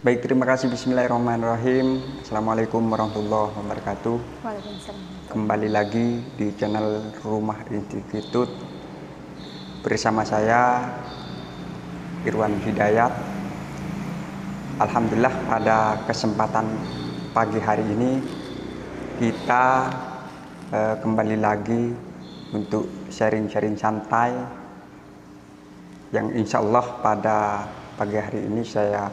Baik, terima kasih. Bismillahirrahmanirrahim. Assalamualaikum warahmatullahi wabarakatuh. Waalaikumsalam. Kembali lagi di channel Rumah Institute bersama saya Irwan Hidayat. Alhamdulillah, pada kesempatan pagi hari ini kita kembali lagi untuk sharing-sharing santai yang insya Allah pada pagi hari ini saya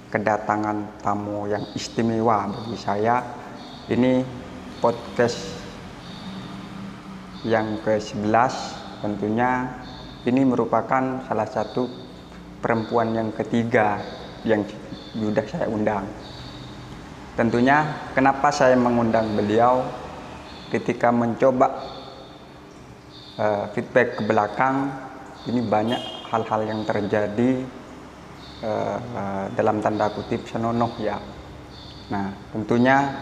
kedatangan tamu yang istimewa bagi saya. Ini podcast yang ke-11, tentunya ini merupakan salah satu perempuan yang ketiga yang sudah saya undang. Tentunya kenapa saya mengundang beliau, ketika mencoba feedback ke belakang, ini banyak hal-hal yang terjadi dalam tanda kutip senonoh ya. Nah, tentunya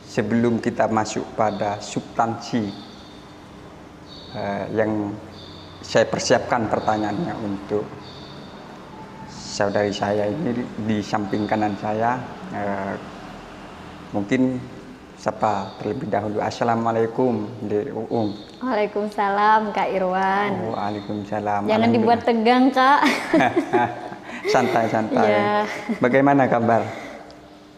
sebelum kita masuk pada substansi yang saya persiapkan pertanyaannya untuk saudari saya ini di samping kanan saya, mungkin sapa terlebih dahulu. Assalamualaikum, Dek Uung. Waalaikumsalam, Kak Irwan. Waalaikumsalam. Jangan dibuat tegang, Kak. Santai-santai. Ya. Bagaimana kabar?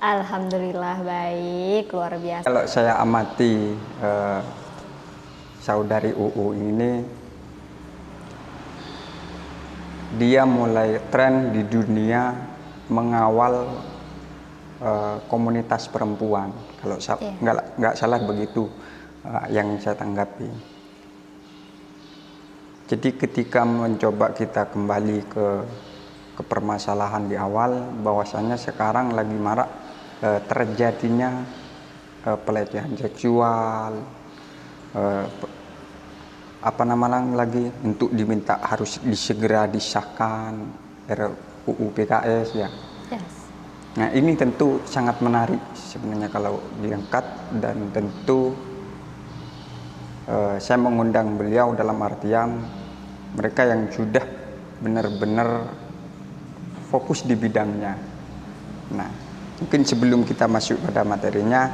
Alhamdulillah baik, luar biasa. Kalau saya amati saudari UU ini, dia mulai tren di dunia mengawal komunitas perempuan. Kalau nggak salah begitu yang saya tanggapi. Jadi ketika mencoba kita kembali ke permasalahan di awal, bahwasannya sekarang lagi marak terjadinya pelecehan seksual, lagi untuk diminta harus segera disahkan RUU PKS ya. Yes. Nah, ini tentu sangat menarik sebenarnya kalau diangkat, dan tentu saya mengundang beliau dalam artian mereka yang sudah benar-benar fokus di bidangnya. Nah, mungkin sebelum kita masuk pada materinya,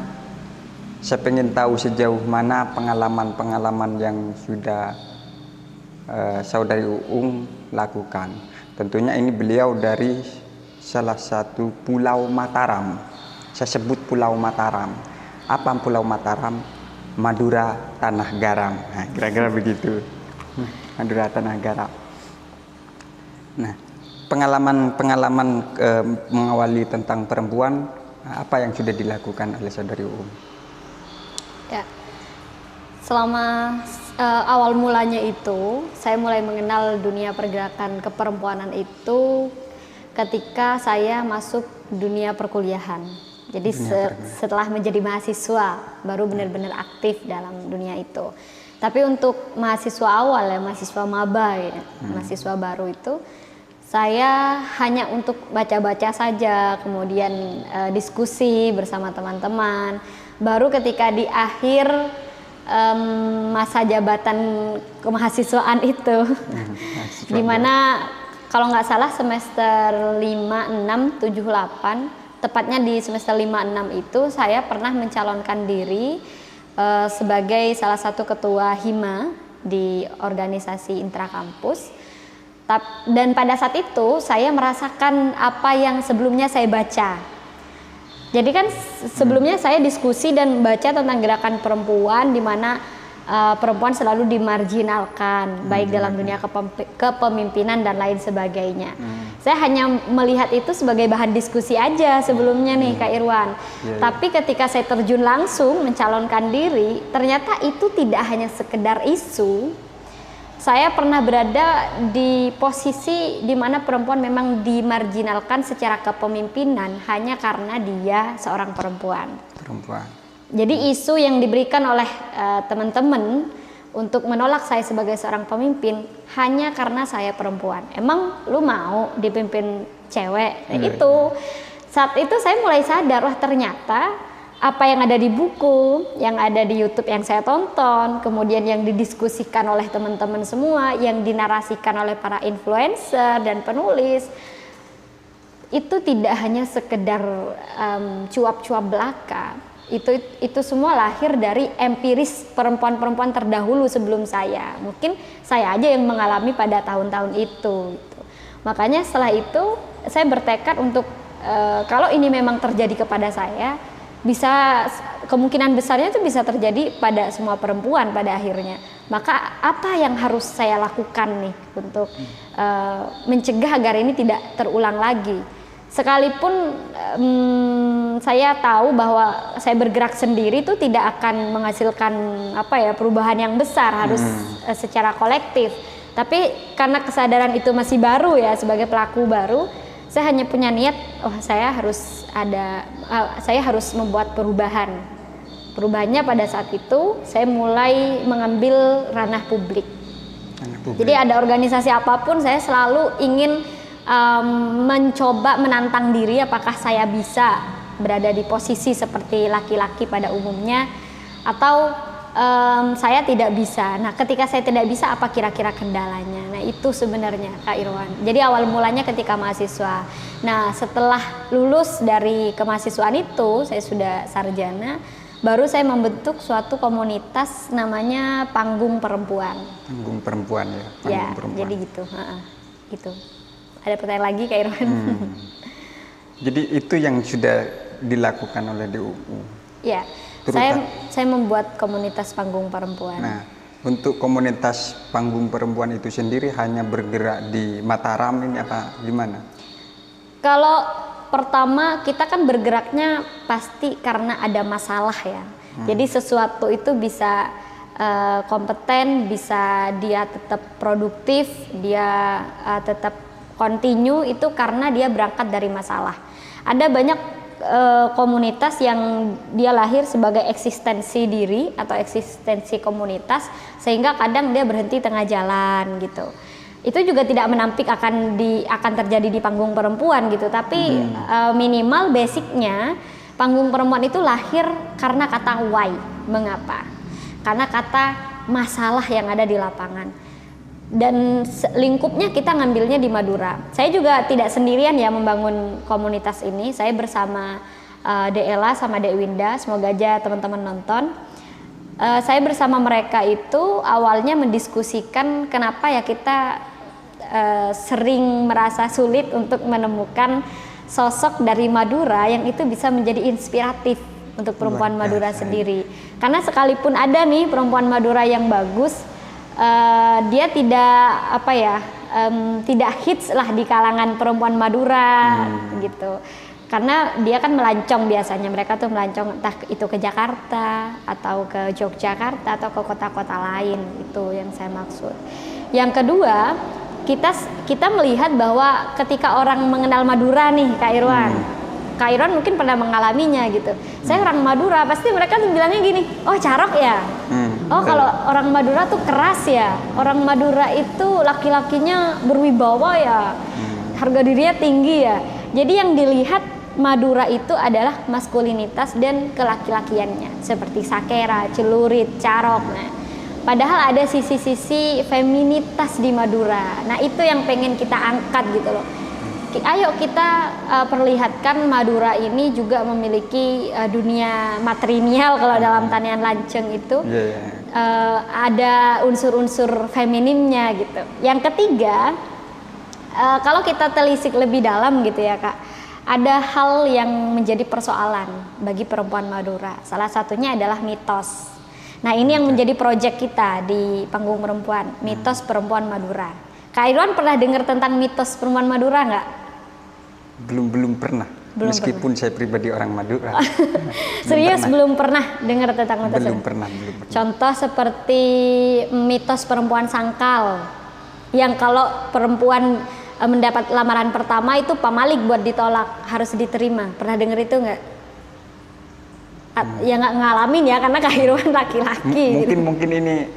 saya pengen tahu sejauh mana pengalaman-pengalaman yang sudah saudari Uung lakukan. Tentunya ini beliau dari salah satu Pulau Mataram. Saya sebut Pulau Mataram. Apa Pulau Mataram? Madura Tanah Garam. Nah, kira-kira begitu. Madura Tanah Garam. Nah, pengalaman mengawali tentang perempuan, apa yang sudah dilakukan oleh saudari Uung? Ya. Selama awal mulanya itu, saya mulai mengenal dunia pergerakan keperempuanan itu ketika saya masuk dunia perkuliahan. Jadi setelah menjadi mahasiswa baru benar-benar aktif dalam dunia itu. Tapi untuk mahasiswa awal ya, mahasiswa maba ya, mahasiswa baru itu, saya hanya untuk baca-baca saja, kemudian diskusi bersama teman-teman. Baru ketika di akhir masa jabatan kemahasiswaan itu, dimana kalau nggak salah semester 5, 6, 7, 8, tepatnya di semester 5, 6 itu saya pernah mencalonkan diri sebagai salah satu ketua HIMA di organisasi intrakampus. Dan pada saat itu saya merasakan apa yang sebelumnya saya baca. Jadi kan sebelumnya saya diskusi dan baca tentang gerakan perempuan di mana perempuan selalu dimarginalkan, baik dalam dunia kepemimpinan dan lain sebagainya. Saya hanya melihat itu sebagai bahan diskusi aja sebelumnya nih, Kak Irwan. Tapi ketika saya terjun langsung mencalonkan diri, ternyata itu tidak hanya sekedar isu. Saya pernah berada di posisi di mana perempuan memang dimarginalkan secara kepemimpinan hanya karena dia seorang perempuan. Jadi isu yang diberikan oleh teman-teman untuk menolak saya sebagai seorang pemimpin hanya karena saya perempuan. Emang lu mau dipimpin cewek? Itu saat itu saya mulai sadar, wah ternyata apa yang ada di buku, yang ada di YouTube yang saya tonton, kemudian yang didiskusikan oleh teman-teman semua, yang dinarasikan oleh para influencer dan penulis, itu tidak hanya sekedar cuap-cuap belaka. Itu semua lahir dari empiris perempuan-perempuan terdahulu sebelum saya. Mungkin saya aja yang mengalami pada tahun-tahun itu gitu. Makanya setelah itu saya bertekad untuk kalau ini memang terjadi kepada saya, bisa kemungkinan besarnya itu bisa terjadi pada semua perempuan pada akhirnya. Maka apa yang harus saya lakukan nih untuk mencegah agar ini tidak terulang lagi? Sekalipun saya tahu bahwa saya bergerak sendiri itu tidak akan menghasilkan perubahan yang besar, harus secara kolektif. Tapi karena kesadaran itu masih baru ya, sebagai pelaku baru, saya hanya punya niat, saya harus membuat perubahan. Perubahannya pada saat itu saya mulai mengambil ranah publik. Jadi ada organisasi apapun saya selalu ingin mencoba menantang diri apakah saya bisa berada di posisi seperti laki-laki pada umumnya atau saya tidak bisa. Nah, ketika saya tidak bisa, apa kira-kira kendalanya? Nah, itu sebenarnya Kak Irwan. Jadi awal mulanya ketika mahasiswa. Nah, setelah lulus dari kemahasiswaan itu, saya sudah sarjana, baru saya membentuk suatu komunitas namanya Panggung Perempuan. Panggung Perempuan ya. Panggung Perempuan. Jadi gitu. Gitu. Ada pertanyaan lagi Kak Irwan? Jadi itu yang sudah dilakukan oleh DUU. Ya. Saya membuat komunitas Panggung Perempuan. Nah, untuk komunitas Panggung Perempuan itu sendiri hanya bergerak di Mataram ini apa gimana? Kalau pertama kita kan bergeraknya pasti karena ada masalah ya. Jadi sesuatu itu bisa kompeten, bisa dia tetap produktif, dia tetap continue itu karena dia berangkat dari masalah. Ada banyak komunitas yang dia lahir sebagai eksistensi diri atau eksistensi komunitas sehingga kadang dia berhenti tengah jalan gitu. Itu juga tidak menampik akan terjadi di Panggung Perempuan gitu, tapi minimal basicnya Panggung Perempuan itu lahir karena kata why, mengapa? Karena kata masalah yang ada di lapangan. Dan lingkupnya kita ngambilnya di Madura. Saya juga tidak sendirian ya membangun komunitas ini. Saya bersama Deela sama Dek Winda, semoga aja teman-teman nonton. Saya bersama mereka itu awalnya mendiskusikan kenapa ya kita sering merasa sulit untuk menemukan sosok dari Madura yang itu bisa menjadi inspiratif untuk perempuan Madura sendiri. Karena sekalipun ada nih perempuan Madura yang bagus, dia tidak hits lah di kalangan perempuan Madura gitu. Karena dia kan melancong biasanya, mereka tuh melancong entah itu ke Jakarta atau ke Yogyakarta atau ke kota-kota lain, itu yang saya maksud. Yang kedua, kita melihat bahwa ketika orang mengenal Madura nih Kak Irwan, Kak Irwan mungkin pernah mengalaminya gitu. Saya orang Madura, pasti mereka tuh bilangnya gini, oh carok ya. Kalau orang Madura tuh keras ya. Orang Madura itu laki-lakinya berwibawa ya. Harga dirinya tinggi ya. Jadi yang dilihat Madura itu adalah maskulinitas dan kelaki-lakiannya, seperti sakera, celurit, carok. Nah, padahal ada sisi-sisi feminitas di Madura. Nah, itu yang pengen kita angkat gitu loh. Ayo kita perlihatkan Madura ini juga memiliki dunia matrinial kalau dalam tanian lanceng itu ada unsur-unsur femininnya gitu. Yang ketiga, kalau kita telisik lebih dalam gitu ya Kak, ada hal yang menjadi persoalan bagi perempuan Madura. Salah satunya adalah mitos. Nah ini yang menjadi proyek kita di Panggung Perempuan, mitos perempuan Madura. Kak Irwan pernah dengar tentang mitos perempuan Madura nggak? Belum pernah. Meskipun saya pribadi orang Madura. Serius belum pernah dengar tentang mitos? Belum pernah. Contoh seperti mitos perempuan sangkal, yang kalau perempuan mendapat lamaran pertama itu pamalik buat ditolak, harus diterima. Pernah dengar itu nggak? Ya nggak ngalamin ya, karena Kak Irwan laki-laki. Mungkin ini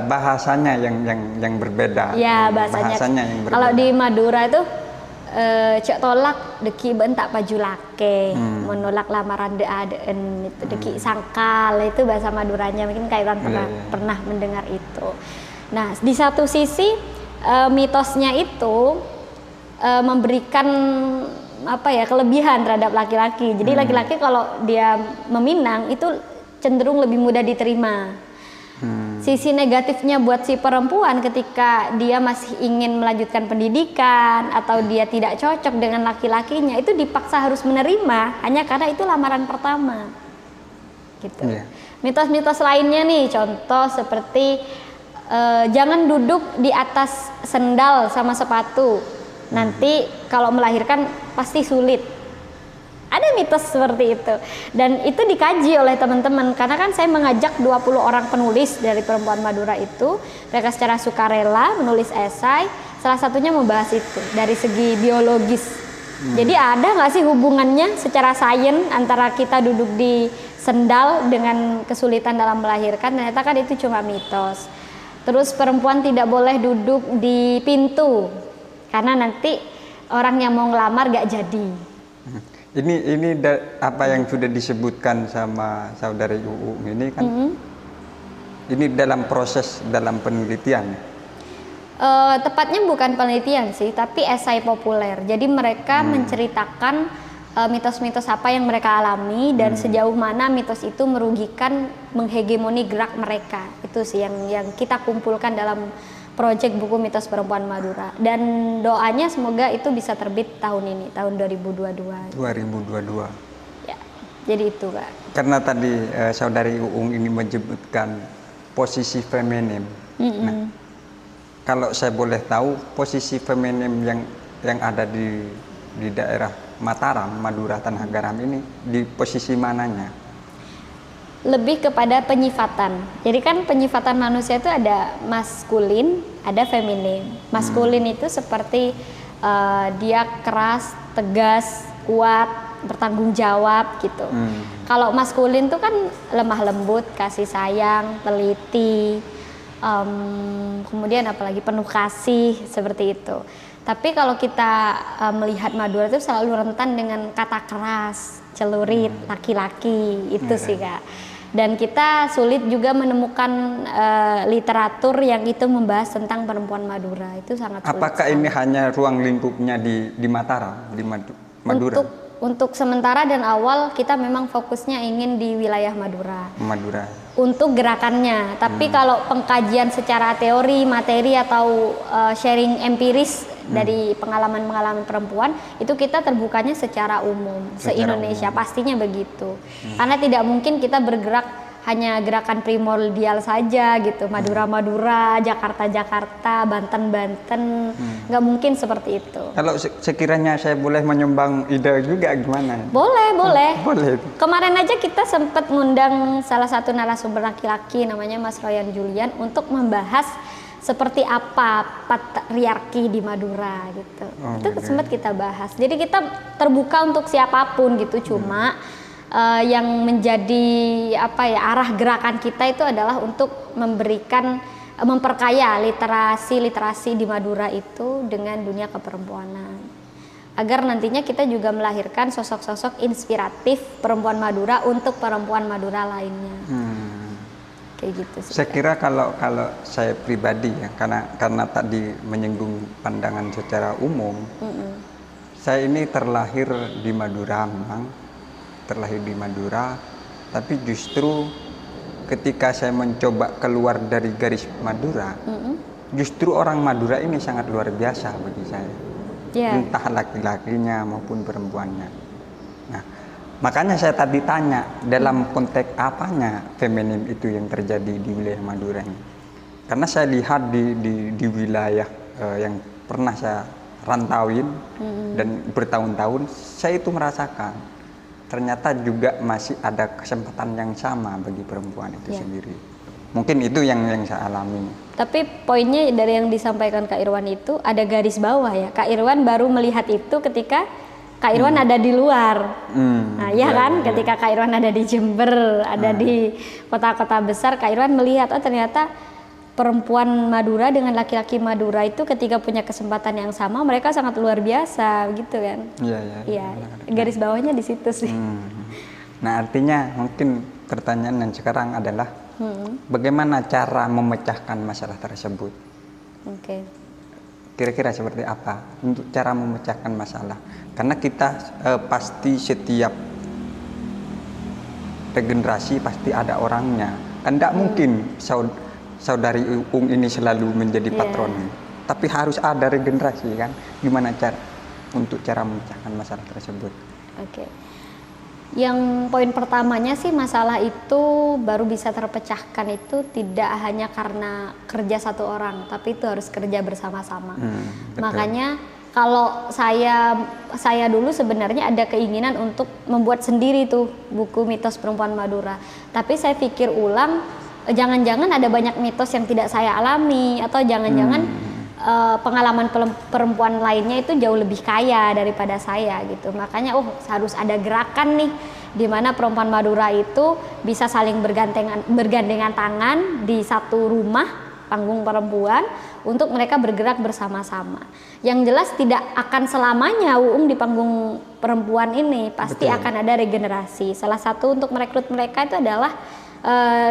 bahasanya yang berbeda. Ya bahasanya yang berbeda. Kalau di Madura itu cek tolak deki bentak baju lake, menolak lamaran deaden itu deki sangkal, itu bahasa Maduranya. Mungkin Kak Irwan pernah mendengar itu. Nah di satu sisi mitosnya itu memberikan kelebihan terhadap laki-laki. Jadi laki-laki kalau dia meminang itu cenderung lebih mudah diterima. Sisi negatifnya buat si perempuan ketika dia masih ingin melanjutkan pendidikan atau dia tidak cocok dengan laki-lakinya, itu dipaksa harus menerima hanya karena itu lamaran pertama gitu. Mitos-mitos lainnya nih, contoh seperti jangan duduk di atas sendal sama sepatu, nanti kalau melahirkan pasti sulit. Ada mitos seperti itu, dan itu dikaji oleh teman-teman karena kan saya mengajak 20 orang penulis dari Perempuan Madura itu, mereka secara sukarela menulis esai, salah satunya membahas itu dari segi biologis. Jadi ada nggak sih hubungannya secara sains antara kita duduk di sendal dengan kesulitan dalam melahirkan? Ternyata kan itu cuma mitos. Terus perempuan tidak boleh duduk di pintu karena nanti orang yang mau ngelamar gak jadi. Ini apa yang sudah disebutkan sama saudari UU ini kan, ini dalam proses dalam penelitian. Tepatnya bukan penelitian sih, tapi esai populer. Jadi mereka menceritakan mitos-mitos apa yang mereka alami dan sejauh mana mitos itu merugikan, menghegemoni gerak mereka. Itu sih yang kita kumpulkan dalam proyek buku Mitos Perempuan Madura, dan doanya semoga itu bisa terbit tahun ini, tahun 2022. Ya, jadi itu Kak. Karena tadi saudari Uung ini menyebutkan posisi feminim. Nah, kalau saya boleh tahu posisi feminim yang ada di daerah Mataram, Madura, Tanah Garam ini di posisi mananya? Lebih kepada penyifatan. Jadi kan penyifatan manusia itu ada maskulin, ada feminin. Maskulin itu seperti dia keras, tegas, kuat, bertanggung jawab gitu. Kalau maskulin itu kan lemah lembut, kasih sayang, teliti, kemudian apalagi penuh kasih, seperti itu. Tapi kalau kita melihat Madura itu selalu rentan dengan kata keras, celurit, laki-laki, itu sih Kak. Dan kita sulit juga menemukan literatur yang itu membahas tentang perempuan Madura, itu sangat sulit. Apakah ini hanya ruang lingkupnya di Mataram, di Madura? Untuk sementara dan awal kita memang fokusnya ingin di wilayah Madura. Untuk gerakannya, tapi kalau pengkajian secara teori, materi atau sharing empiris dari pengalaman-pengalaman perempuan, itu kita terbukanya secara umum, se-Indonesia, pastinya begitu. Karena tidak mungkin kita bergerak hanya gerakan primordial saja gitu, Madura-Madura, Jakarta-Jakarta, Banten-Banten, nggak mungkin seperti itu. Kalau sekiranya saya boleh menyumbang ide juga gimana? Boleh. Boleh. Kemarin aja kita sempat ngundang salah satu narasumber laki-laki namanya Mas Royan Julian untuk membahas seperti apa patriarki di Madura gitu. Itu sempat kita bahas. Jadi kita terbuka untuk siapapun gitu, cuma yang menjadi arah gerakan kita itu adalah untuk memperkaya literasi di Madura itu dengan dunia keperempuanan, agar nantinya kita juga melahirkan sosok-sosok inspiratif perempuan Madura untuk perempuan Madura lainnya. Kayak gitu sih. Saya kira kalau saya pribadi ya, karena tadi menyinggung pandangan secara umum, saya ini terlahir di Madura memang. Tapi justru ketika saya mencoba keluar dari garis Madura, justru orang Madura ini sangat luar biasa bagi saya, entah laki-lakinya maupun perempuannya. Nah, makanya saya tadi tanya dalam konteks apanya feminim itu yang terjadi di wilayah Madura ini, karena saya lihat di wilayah yang pernah saya rantauin dan bertahun-tahun, saya itu merasakan ternyata juga masih ada kesempatan yang sama bagi perempuan itu sendiri. Mungkin itu yang saya alami. Tapi poinnya dari yang disampaikan Kak Irwan itu ada garis bawah ya. Kak Irwan baru melihat itu ketika Kak Irwan ada di luar. Nah, ketika Kak Irwan ada di Jember, ada di kota-kota besar, Kak Irwan melihat ternyata perempuan Madura dengan laki-laki Madura itu ketika punya kesempatan yang sama, mereka sangat luar biasa gitu kan. Iya. Garis bawahnya di situ sih. Nah, artinya mungkin pertanyaan yang sekarang adalah bagaimana cara memecahkan masalah tersebut? kira-kira seperti apa untuk cara memecahkan masalah. Karena kita pasti setiap regenerasi pasti ada orangnya. Kan tidak mungkin saudari Uung ini selalu menjadi patron. Tapi harus ada regenerasi kan. Gimana untuk cara memecahkan masalah tersebut? Oke. Yang poin pertamanya sih, masalah itu baru bisa terpecahkan itu tidak hanya karena kerja satu orang, tapi itu harus kerja bersama-sama. Makanya kalau saya dulu sebenarnya ada keinginan untuk membuat sendiri tuh buku Mitos Perempuan Madura. Tapi saya pikir ulang, jangan-jangan ada banyak mitos yang tidak saya alami, atau jangan-jangan pengalaman perempuan lainnya itu jauh lebih kaya daripada saya gitu. Makanya harus ada gerakan nih di mana perempuan Madura itu bisa saling bergandengan tangan di satu rumah panggung perempuan untuk mereka bergerak bersama-sama. Yang jelas tidak akan selamanya Uung di panggung perempuan ini, pasti akan ada regenerasi. Salah satu untuk merekrut mereka itu adalah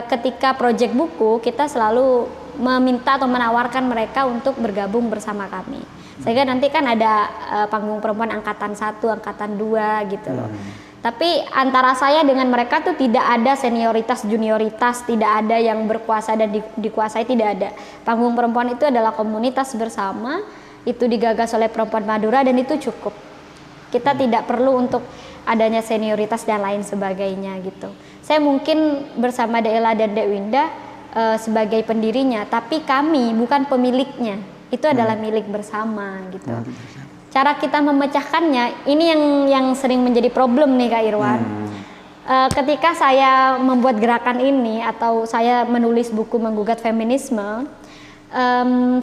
ketika proyek buku, kita selalu meminta atau menawarkan mereka untuk bergabung bersama kami. Sehingga nanti kan ada panggung perempuan angkatan 1, angkatan 2 gitu loh. Tapi antara saya dengan mereka tuh tidak ada senioritas, junioritas, tidak ada yang berkuasa dan dikuasai, tidak ada. Panggung perempuan itu adalah komunitas bersama, itu digagas oleh perempuan Madura dan itu cukup. Kita tidak perlu untuk adanya senioritas dan lain sebagainya gitu. Saya mungkin bersama Deela dan Dek Winda sebagai pendirinya, tapi kami bukan pemiliknya. Itu adalah milik bersama gitu. Cara kita memecahkannya, ini yang sering menjadi problem nih Kak Irwan. Ketika saya membuat gerakan ini atau saya menulis buku Menggugat Feminisme,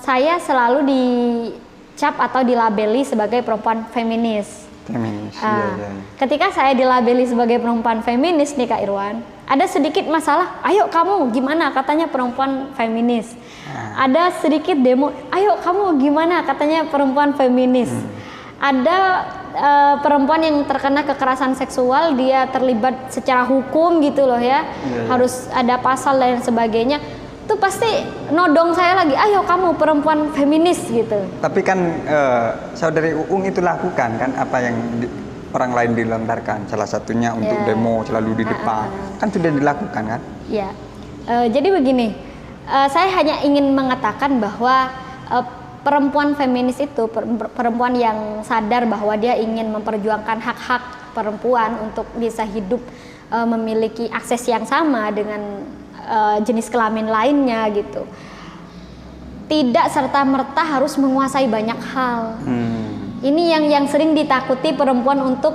saya selalu dicap atau dilabeli sebagai perempuan feminis. Ketika saya dilabeli sebagai perempuan feminis nih Kak Irwan, ada sedikit masalah, ayo kamu gimana katanya perempuan feminis. Ada sedikit demo, ayo kamu gimana katanya perempuan feminis. Ada perempuan yang terkena kekerasan seksual, dia terlibat secara hukum gitu loh ya, harus ada pasal dan sebagainya. Itu pasti nodong saya lagi, ayo kamu perempuan feminis gitu. Tapi kan saudari Uung itu lakukan kan apa yang orang lain dilontarkan, salah satunya untuk demo selalu di depan, kan sudah dilakukan kan? Iya. Jadi begini, saya hanya ingin mengatakan bahwa perempuan feminis itu perempuan yang sadar bahwa dia ingin memperjuangkan hak-hak perempuan untuk bisa hidup memiliki akses yang sama dengan jenis kelamin lainnya gitu. Tidak serta-merta harus menguasai banyak hal. Ini yang sering ditakuti perempuan untuk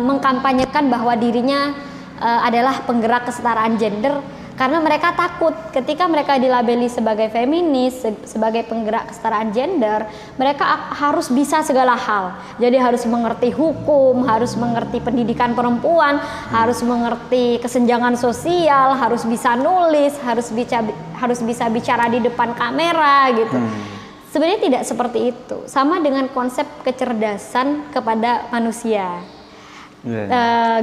mengkampanyekan bahwa dirinya adalah penggerak kesetaraan gender, karena mereka takut ketika mereka dilabeli sebagai feminis, sebagai penggerak kesetaraan gender, mereka harus bisa segala hal. Jadi harus mengerti hukum, harus mengerti pendidikan perempuan, harus mengerti kesenjangan sosial, harus bisa nulis, harus bisa bicara di depan kamera gitu. Sebenarnya tidak seperti itu. Sama dengan konsep kecerdasan kepada manusia.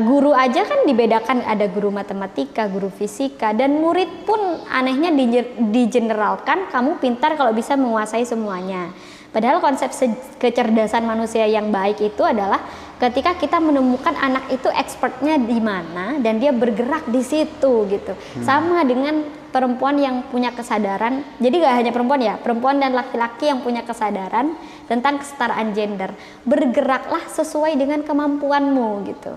Guru aja kan dibedakan, ada guru matematika, guru fisika, dan murid pun anehnya digeneralkan kamu pintar kalau bisa menguasai semuanya. Padahal konsep kecerdasan manusia yang baik itu adalah ketika kita menemukan anak itu expertnya di mana dan dia bergerak di situ gitu. Sama dengan perempuan yang punya kesadaran, jadi gak hanya perempuan ya, perempuan dan laki-laki yang punya kesadaran tentang kesetaraan gender. Bergeraklah sesuai dengan kemampuanmu gitu.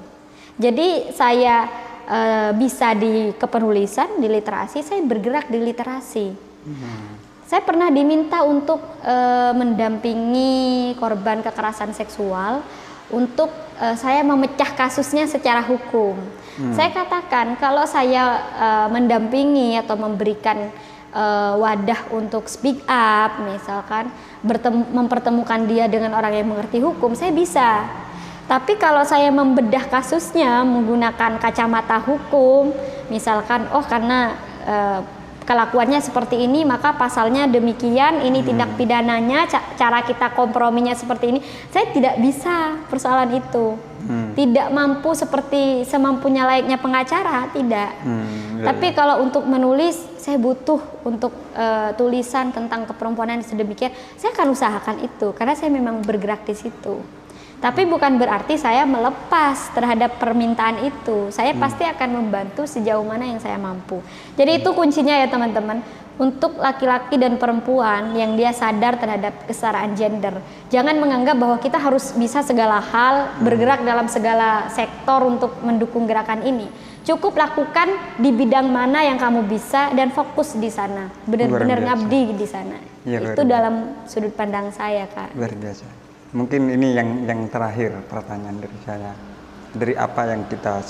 Jadi saya bisa di kepenulisan, di literasi, saya bergerak di literasi. Saya pernah diminta untuk mendampingi korban kekerasan seksual untuk saya memecah kasusnya secara hukum. Saya katakan kalau saya mendampingi atau memberikan wadah untuk speak up, misalkan mempertemukan dia dengan orang yang mengerti hukum, saya bisa. Tapi kalau saya membedah kasusnya menggunakan kacamata hukum, misalkan karena kelakuannya seperti ini maka pasalnya demikian, ini tindak pidananya, cara kita komprominya seperti ini, saya tidak bisa persoalan itu. Tidak mampu seperti semampunya layaknya pengacara, tidak. Tapi kalau untuk menulis, saya butuh untuk tulisan tentang keperempuanan sedemikian, saya akan usahakan itu karena saya memang bergerak di situ. Tapi bukan berarti saya melepas terhadap permintaan itu. Saya pasti akan membantu sejauh mana yang saya mampu. Jadi itu kuncinya ya teman-teman. Untuk laki-laki dan perempuan yang dia sadar terhadap kesetaraan gender, jangan menganggap bahwa kita harus bisa segala hal, bergerak dalam segala sektor untuk mendukung gerakan ini. Cukup lakukan di bidang mana yang kamu bisa dan fokus di sana, benar-benar ngabdi di sana. Ya, itu dalam sudut pandang saya, Kak. Luar biasa. Mungkin ini yang terakhir pertanyaan dari saya. Dari apa yang kita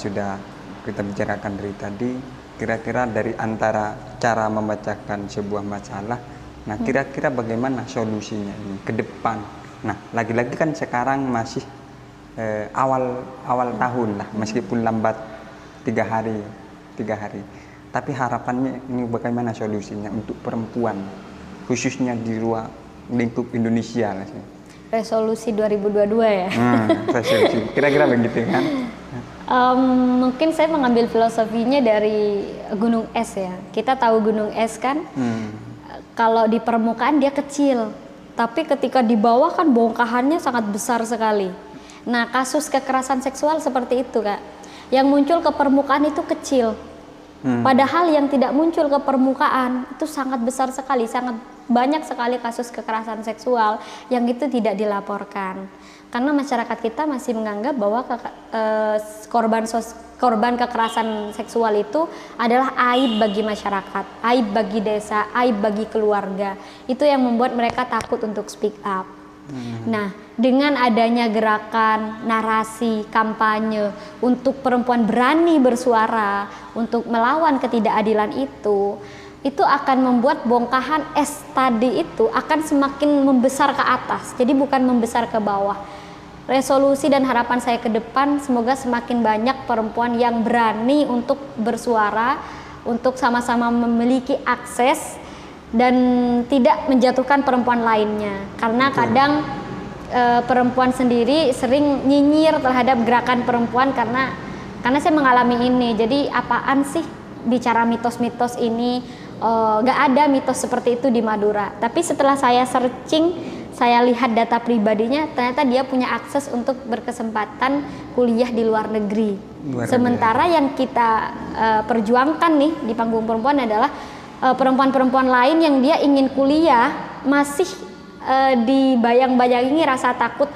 bicarakan dari tadi, kira-kira dari antara cara memecahkan sebuah masalah, nah kira-kira bagaimana solusinya ini ke depan? Nah, lagi-lagi kan sekarang masih awal tahun lah, meskipun lambat 3 hari, tapi harapannya ini bagaimana solusinya untuk perempuan, khususnya di luar lingkup Indonesia lah sih. Resolusi 2022 ya? Resolusi, kira-kira begitu kan? Mungkin saya mengambil filosofinya dari gunung es ya. Kita tahu gunung es kan, kalau di permukaan dia kecil, tapi ketika di bawah kan bongkahannya sangat besar sekali. Nah, kasus kekerasan seksual seperti itu, Kak. Yang muncul ke permukaan itu kecil, padahal yang tidak muncul ke permukaan itu sangat besar sekali, sangat banyak sekali kasus kekerasan seksual yang itu tidak dilaporkan. Karena masyarakat kita masih menganggap bahwa korban kekerasan seksual itu adalah aib bagi masyarakat, aib bagi desa, aib bagi keluarga. Itu yang membuat mereka takut untuk speak up. Nah, dengan adanya gerakan, narasi, kampanye untuk perempuan berani bersuara, untuk melawan ketidakadilan itu akan membuat bongkahan es tadi itu akan semakin membesar ke atas, jadi bukan membesar ke bawah. Resolusi dan harapan saya ke depan, semoga semakin banyak perempuan yang berani untuk bersuara, untuk sama-sama memiliki akses dan tidak menjatuhkan perempuan lainnya. Karena kadang perempuan sendiri sering nyinyir terhadap gerakan perempuan karena saya mengalami ini. Jadi apaan sih bicara mitos-mitos ini? Gak ada mitos seperti itu di Madura. Tapi setelah saya searching, saya lihat data pribadinya, ternyata dia punya akses untuk berkesempatan kuliah di luar negeri. Sementara yang kita perjuangkan nih di panggung perempuan adalah perempuan-perempuan lain yang dia ingin kuliah masih dibayang-bayangi rasa takut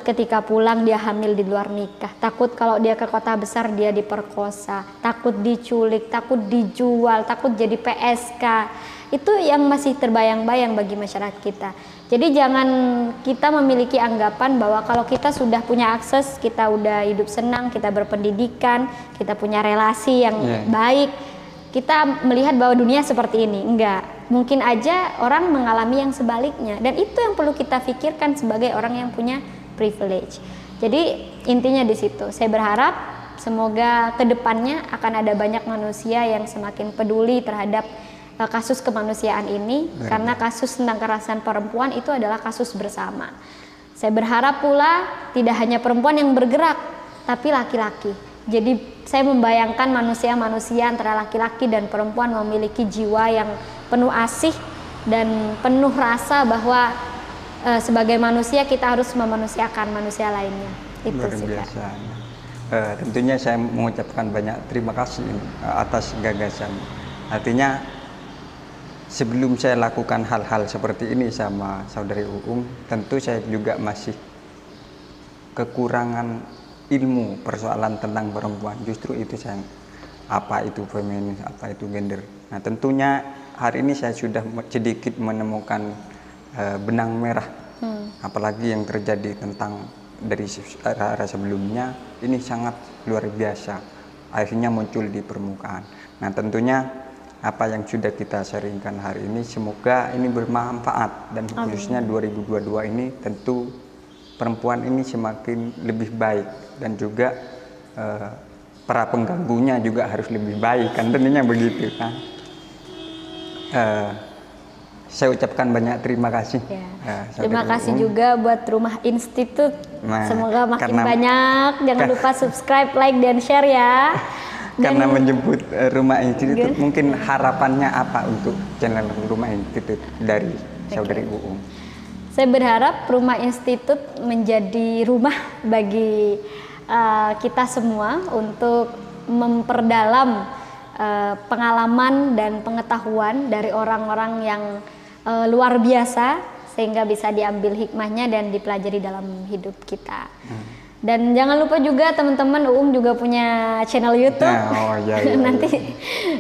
ketika pulang dia hamil di luar nikah, takut kalau dia ke kota besar dia diperkosa, takut diculik, takut dijual, takut jadi PSK. Itu yang masih terbayang-bayang bagi masyarakat kita. Jadi jangan kita memiliki anggapan bahwa kalau kita sudah punya akses, kita udah hidup senang, kita berpendidikan, kita punya relasi yang baik, kita melihat bahwa dunia seperti ini. Enggak, mungkin aja orang mengalami yang sebaliknya, dan itu yang perlu kita pikirkan sebagai orang yang punya privilege. Jadi intinya di situ. Saya berharap semoga kedepannya akan ada banyak manusia yang semakin peduli terhadap kasus kemanusiaan ini, karena kasus tentang kekerasan perempuan itu adalah kasus bersama. Saya berharap pula tidak hanya perempuan yang bergerak, tapi laki-laki. Jadi saya membayangkan manusia-manusia antara laki-laki dan perempuan memiliki jiwa yang penuh asih dan penuh rasa bahwa sebagai manusia kita harus memanusiakan manusia lainnya. Itu luar biasa. Tentunya saya mengucapkan banyak terima kasih atas gagasan. Artinya sebelum saya lakukan hal-hal seperti ini sama saudari Uung, tentu saya juga masih kekurangan ilmu persoalan tentang perempuan. Justru itu saya, apa itu feminis, apa itu gender. Nah, tentunya hari ini saya sudah sedikit menemukan benang merah. Apalagi yang terjadi tentang dari era sebelumnya, ini sangat luar biasa. Akhirnya muncul di permukaan. Nah, tentunya apa yang sudah kita sharingkan hari ini semoga ini bermanfaat, dan khususnya 2022 ini tentu perempuan ini semakin lebih baik, dan juga para pengganggunya juga harus lebih baik kan, tentunya begitu kan. saya ucapkan banyak terima kasih. Ya. Saudari Terima kasih Uung. juga buat Rumah Institut. Nah, Semoga makin karena- banyak. Jangan lupa subscribe, like, dan share ya. Karena menyebut Rumah Institut, Gan- mungkin harapannya apa untuk channel Rumah Institut dari Saudari Uung? Saya berharap Rumah Institut menjadi rumah bagi kita semua untuk memperdalam pengalaman dan pengetahuan dari orang-orang yang luar biasa, sehingga bisa diambil hikmahnya dan dipelajari dalam hidup kita. Dan jangan lupa juga teman-teman, Uung juga punya channel YouTube. Nah, iya. Nanti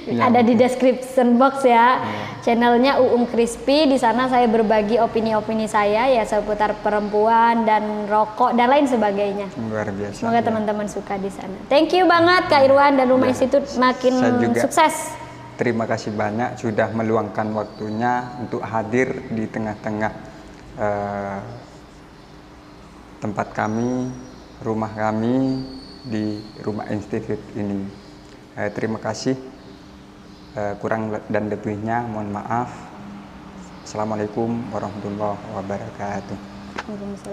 Ya, ada di description box ya. Channelnya Uung Crispy. Di sana saya berbagi opini-opini saya ya seputar perempuan dan rokok dan lain sebagainya. Luar biasa. Semoga teman-teman suka di sana. Thank you banget Kak Irwan dan Rumah Institut makin Saya juga. sukses. Terima kasih banyak sudah meluangkan waktunya untuk hadir di tengah-tengah tempat kami, rumah kami di Rumah Institut ini. Terima kasih. Kurang dan lebihnya mohon maaf. Assalamualaikum warahmatullahi wabarakatuh. Waalaikumsalam.